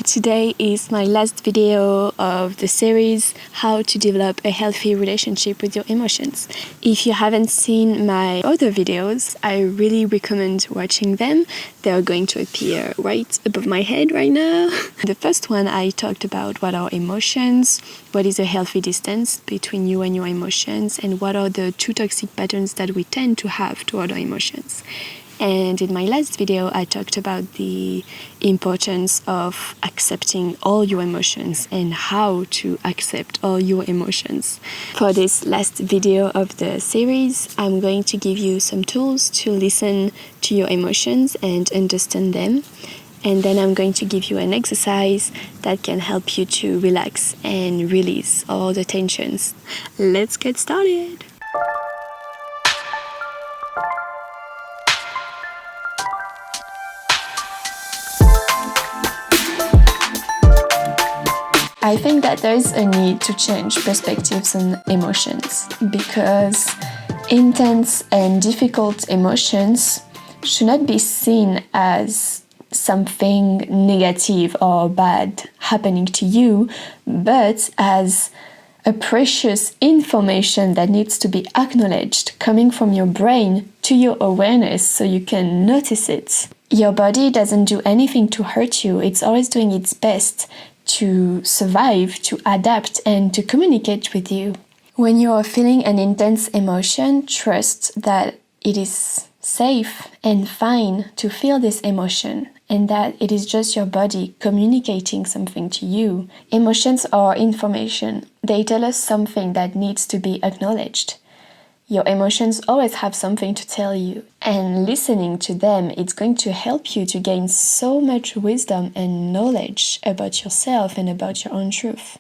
Today is my last video of the series How to Develop a Healthy Relationship with Your Emotions. If you haven't seen my other videos, I really recommend watching them. They are going to appear right above my head right now. The first one I talked about what are emotions, what is a healthy distance between you and your emotions, and what are the two toxic patterns that we tend to have toward our emotions. And in my last video, I talked about the importance of accepting all your emotions and how to accept all your emotions. For this last video of the series, I'm going to give you some tools to listen to your emotions and understand them. And then I'm going to give you an exercise that can help you to relax and release all the tensions. Let's get started. I think that there is a need to change perspectives on emotions because intense and difficult emotions should not be seen as something negative or bad happening to you, but as a precious information that needs to be acknowledged coming from your brain to your awareness so you can notice it. Your body doesn't do anything to hurt you, it's always doing its best to survive, to adapt, and to communicate with you. When you are feeling an intense emotion, trust that it is safe and fine to feel this emotion and that it is just your body communicating something to you. Emotions are information. They tell us something that needs to be acknowledged. Your emotions always have something to tell you, and listening to them, it's going to help you to gain so much wisdom and knowledge about yourself and about your own truth.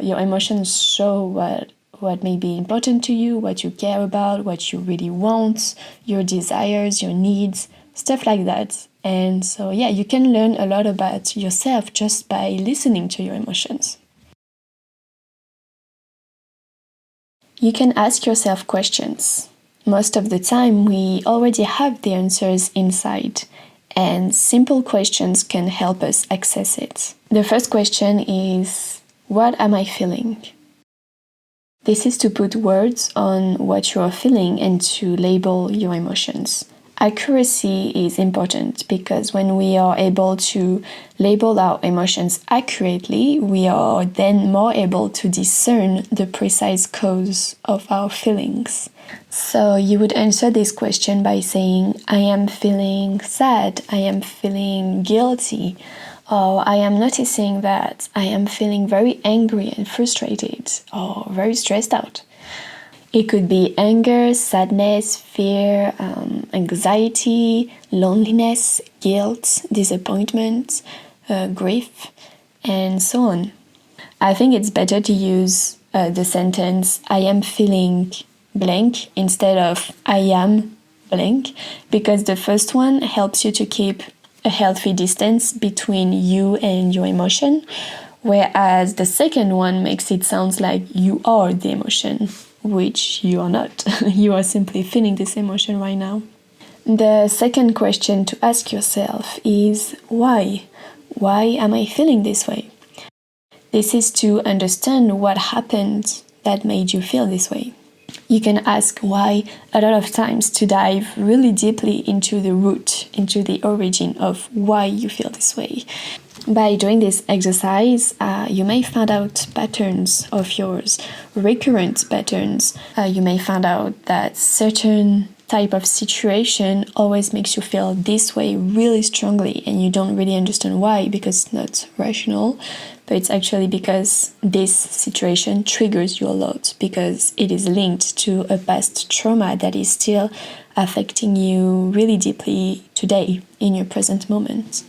Your emotions show what may be important to you, what you care about, what you really want, your desires, your needs, stuff like that. And so, yeah, you can learn a lot about yourself just by listening to your emotions. You can ask yourself questions. Most of the time, we already have the answers inside, and simple questions can help us access it. The first question is, what am I feeling? This is to put words on what you are feeling and to label your emotions. Accuracy is important because when we are able to label our emotions accurately, we are then more able to discern the precise cause of our feelings. So you would answer this question by saying, I am feeling sad, I am feeling guilty, or I am noticing that I am feeling very angry and frustrated, or very stressed out. It could be anger, sadness, fear, anxiety, loneliness, guilt, disappointment, grief, and so on. I think it's better to use the sentence, I am feeling blank instead of I am blank, because the first one helps you to keep a healthy distance between you and your emotion, whereas the second one makes it sound like you are the emotion, which you are not. You are simply feeling this emotion right now. The second question to ask yourself is why? Why am I feeling this way? This is to understand what happened that made you feel this way. You can ask why a lot of times to dive really deeply into the root, into the origin of why you feel this way. By doing this exercise, you may find out patterns of yours, recurrent patterns. You may find out that certain type of situation always makes you feel this way really strongly and you don't really understand why because it's not rational, but it's actually because this situation triggers you a lot because it is linked to a past trauma that is still affecting you really deeply today in your present moment.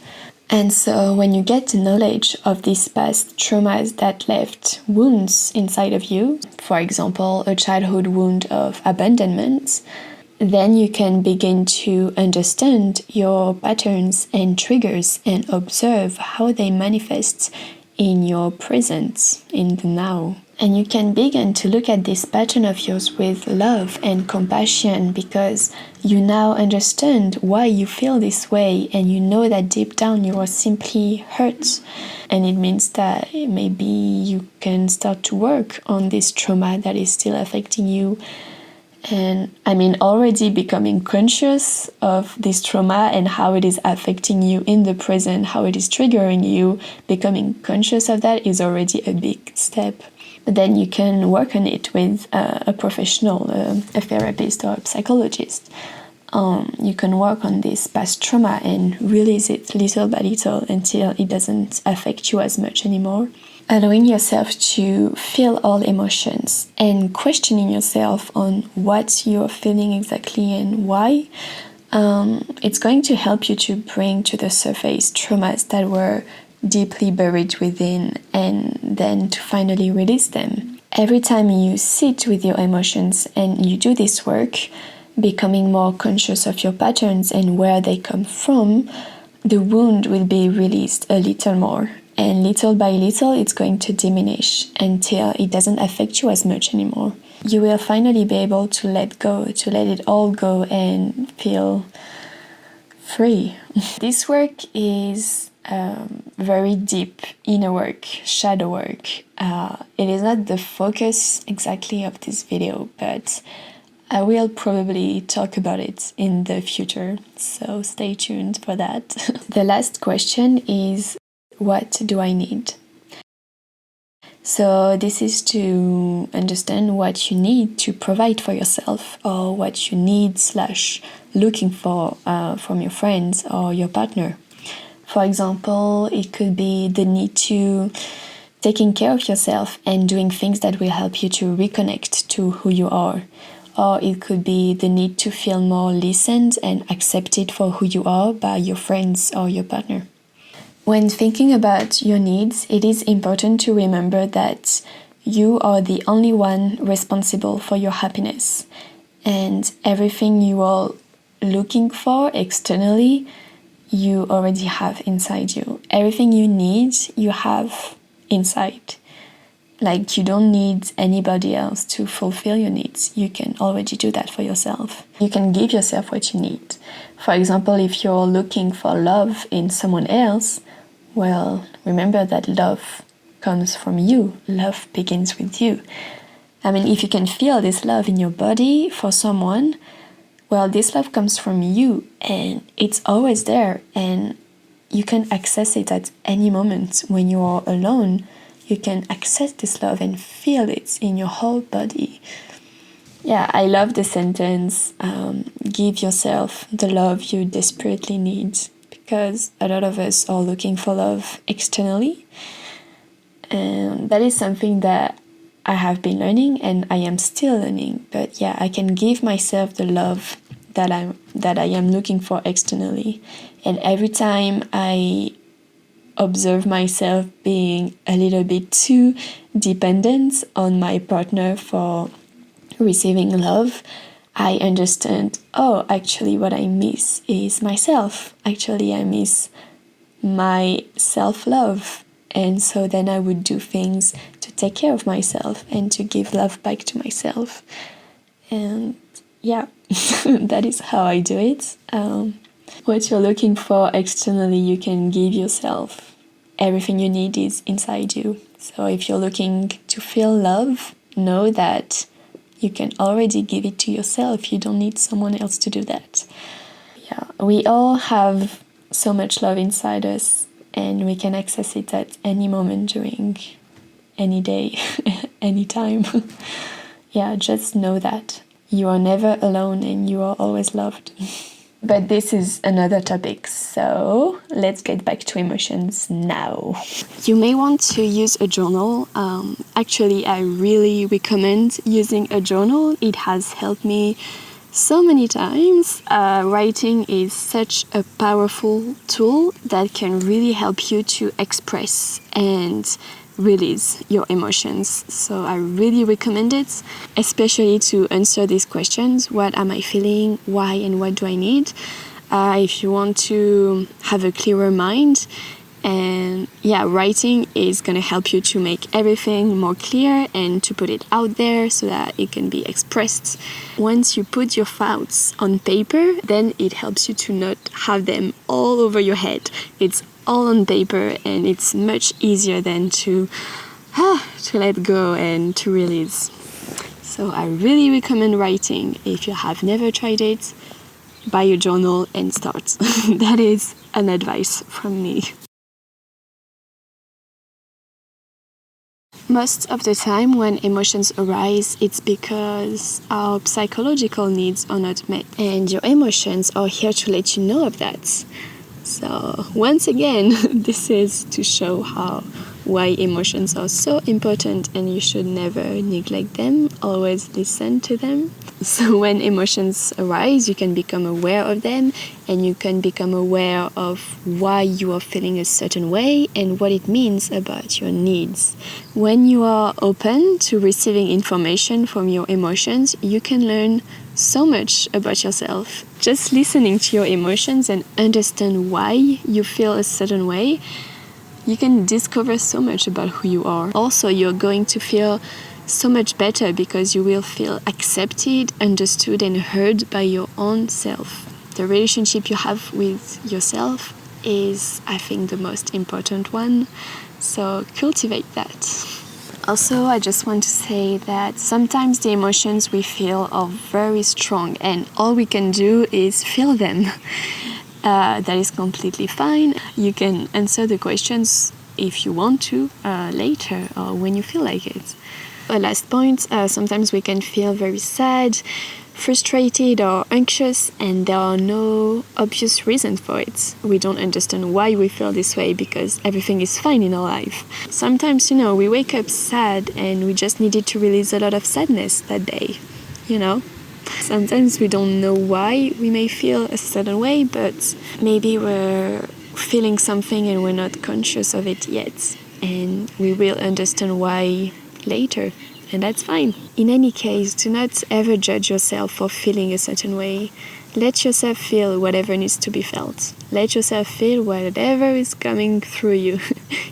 And so when you get the knowledge of these past traumas that left wounds inside of you, for example, a childhood wound of abandonment, then you can begin to understand your patterns and triggers and observe how they manifest in your present, in the now. And you can begin to look at this pattern of yours with love and compassion, because you now understand why you feel this way, and you know that deep down you are simply hurt. And it means that maybe you can start to work on this trauma that is still affecting you. And I mean, already becoming conscious of this trauma and how it is affecting you in the present, how it is triggering you, becoming conscious of that is already a big step. But then you can work on it with a professional, a therapist or a psychologist. You can work on this past trauma and release it little by little until it doesn't affect you as much anymore. Allowing yourself to feel all emotions and questioning yourself on what you're feeling exactly and why. It's going to help you to bring to the surface traumas that were deeply buried within, and then to finally release them. Every time you sit with your emotions and you do this work, becoming more conscious of your patterns and where they come from, the wound will be released a little more. And little by little, it's going to diminish until it doesn't affect you as much anymore. You will finally be able to let go, to let it all go and feel free. This work is very deep inner work, shadow work. It is not the focus exactly of this video, but I will probably talk about it in the future, so stay tuned for that. The last question is, what do I need? So this is to understand what you need to provide for yourself, or what you need / looking for from your friends or your partner. For example, it could be the need to taking care of yourself and doing things that will help you to reconnect to who you are. Or it could be the need to feel more listened and accepted for who you are by your friends or your partner. When thinking about your needs, it is important to remember that you are the only one responsible for your happiness. And everything you are looking for externally, you already have inside you. Everything you need, you have inside. Like, you don't need anybody else to fulfill your needs. You can already do that for yourself. You can give yourself what you need. For example, if you're looking for love in someone else, well, remember that love comes from you. Love begins with you. I mean, if you can feel this love in your body for someone, well, this love comes from you, and it's always there, and you can access it at any moment. When you are alone, you can access this love and feel it in your whole body. Yeah, I love the sentence, give yourself the love you desperately need, because a lot of us are looking for love externally, and that is something that I have been learning and I am still learning. But yeah, I can give myself the love that I am looking for externally. And every time I observe myself being a little bit too dependent on my partner for receiving love, I understand, oh, actually what I miss is myself. Actually, I miss my self-love. And so then I would do things to take care of myself and to give love back to myself. And yeah, that is how I do it. What you're looking for externally, you can give yourself. Everything you need is inside you. So if you're looking to feel love, know that you can already give it to yourself. You don't need someone else to do that. Yeah, we all have so much love inside us, and we can access it at any moment during any day, any time. Yeah, just know that you are never alone and you are always loved. But this is another topic, so let's get back to emotions now. You may want to use a journal. Actually, I really recommend using a journal. It has helped me so many times. Writing is such a powerful tool that can really help you to express and release your emotions. So I really recommend it, especially to answer these questions. What am I feeling? Why? And what do I need? If you want to have a clearer mind And yeah, writing is going to help you to make everything more clear and to put it out there so that it can be expressed. Once you put your thoughts on paper, then it helps you to not have them all over your head. It's all on paper, and it's much easier than to let go and to release. So I really recommend writing. If you have never tried it, buy a journal and start. That is an advice from me. Most of the time when emotions arise, it's because our psychological needs are not met, and your emotions are here to let you know of that. So once again, this is to show why emotions are so important, and you should never neglect them, always listen to them. So when emotions arise, you can become aware of them, and you can become aware of why you are feeling a certain way and what it means about your needs. When you are open to receiving information from your emotions, you can learn so much about yourself. Just listening to your emotions and understand why you feel a certain way, you can discover so much about who you are. Also, you're going to feel so much better because you will feel accepted, understood, and heard by your own self. The relationship you have with yourself is, I think, the most important one. So cultivate that. Also, I just want to say that sometimes the emotions we feel are very strong, and all we can do is feel them. That is completely fine. You can answer the questions if you want to later or when you feel like it. A last point, sometimes we can feel very sad, frustrated or anxious, and there are no obvious reasons for it. We don't understand why we feel this way because everything is fine in our life. Sometimes, we wake up sad and we just needed to release a lot of sadness that day, Sometimes we don't know why we may feel a certain way, but maybe we're feeling something and we're not conscious of it yet. And we will understand why later, and that's fine. In any case, do not ever judge yourself for feeling a certain way. Let yourself feel whatever needs to be felt. Let yourself feel whatever is coming through you.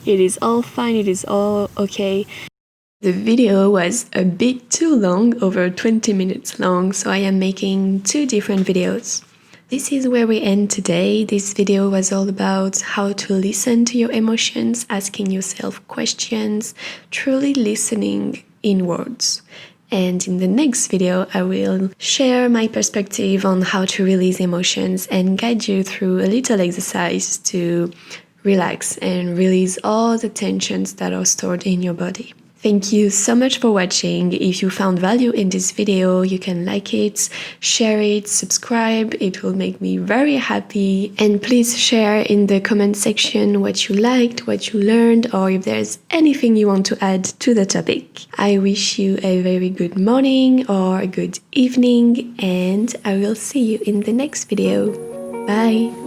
It is all fine, it is all okay. The video was a bit too long, over 20 minutes long, so I am making 2 different videos. This is where we end today. This video was all about how to listen to your emotions, asking yourself questions, truly listening inwards. And in the next video, I will share my perspective on how to release emotions and guide you through a little exercise to relax and release all the tensions that are stored in your body. Thank you so much for watching. If you found value in this video, you can like it, share it, subscribe. It will make me very happy. And please share in the comment section what you liked, what you learned, or if there's anything you want to add to the topic. I wish you a very good morning or a good evening, and I will see you in the next video. Bye!